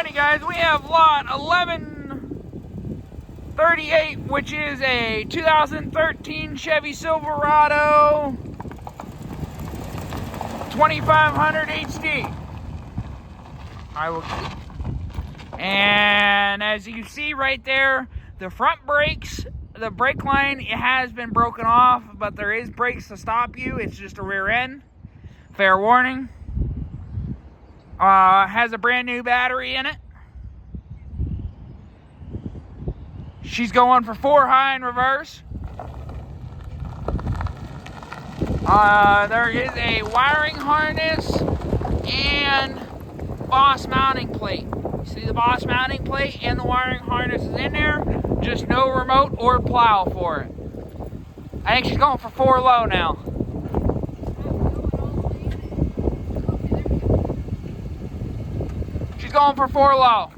Alrighty guys, we have lot 1138, which is a 2013 Chevy Silverado 2500 HD. And as you see right there, the front brakes, the brake line, it has been broken off, but there is brakes to stop you. It's just a rear end. Fair warning. Has a brand new battery in it. She's going for 4 high in reverse. There is a wiring harness and Boss mounting plate. You see the Boss mounting plate and the wiring harness is in there. Just no remote or plow for it. I think she's going for 4 low now. She's going for 4 low.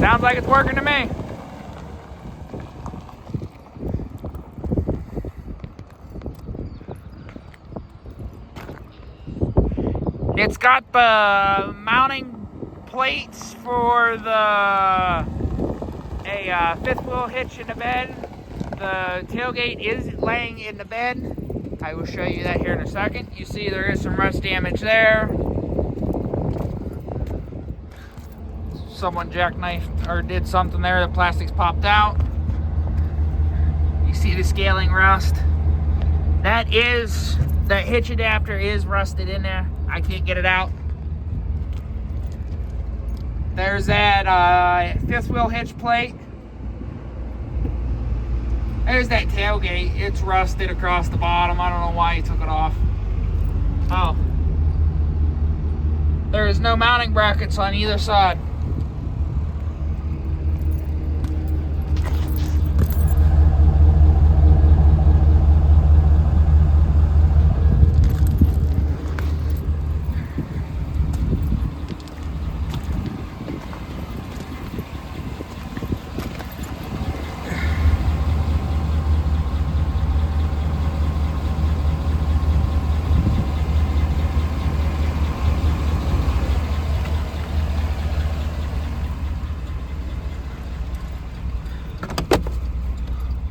Sounds like it's working to me. It's got the mounting plates for a 5th wheel hitch in the bed. The tailgate is laying in the bed. I will show you that here in a second. You see there is some rust damage there. Someone jackknifed or did something there. The plastic's popped out. You see the scaling rust. That hitch adapter is rusted in there. I can't get it out. There's that 5th wheel hitch plate. There's that tailgate. It's rusted across the bottom. I don't know why he took it off. Oh. There is no mounting brackets on either side.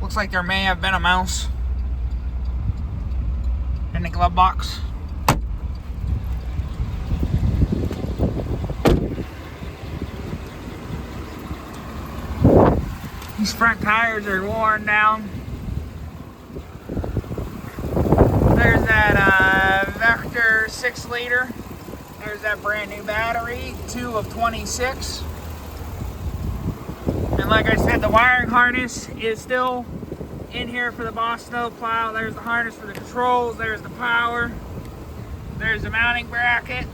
Looks like there may have been a mouse in the glove box. These front tires are worn down. There's that Vector 6 liter. There's that brand new battery, 2 of 26. And like I said, the wiring harness is still in here for the Boss snowplow. There's the harness for the controls. There's the power. There's the mounting bracket.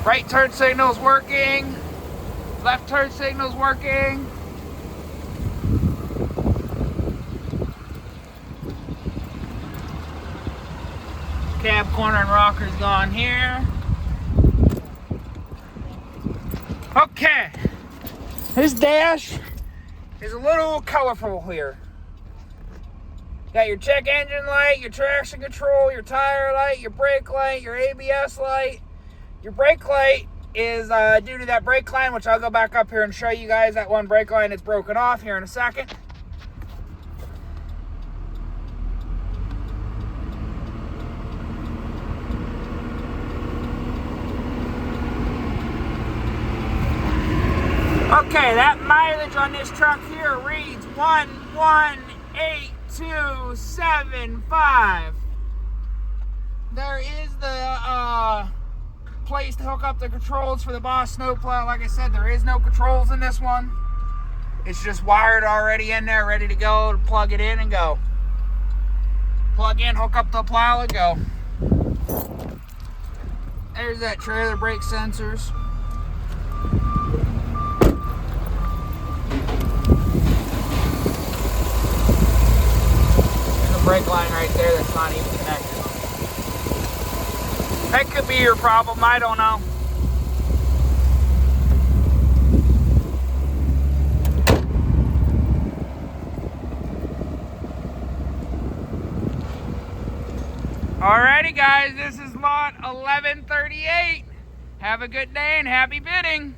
Right turn signal's working. Left turn signal's working. Cab corner and rocker's gone here. Okay. This dash is a little colorful here. Got your check engine light, your traction control, your tire light, your brake light, your ABS light. Your brake light is due to that brake line, which I'll go back up here and show you guys that one brake line that's broken off here in a second. Okay, that mileage on this truck here reads 118,275. There is the place to hook up the controls for the Boss snowplow. Like I said, there is no controls in this one. It's just wired already in there, ready to go. To plug it in and go. Plug in, hook up the plow and go. There's that trailer brake sensors. Brake line right there that's not even connected. That could be your problem, I don't know. Alrighty guys, this is lot 1138. Have a good day and happy bidding.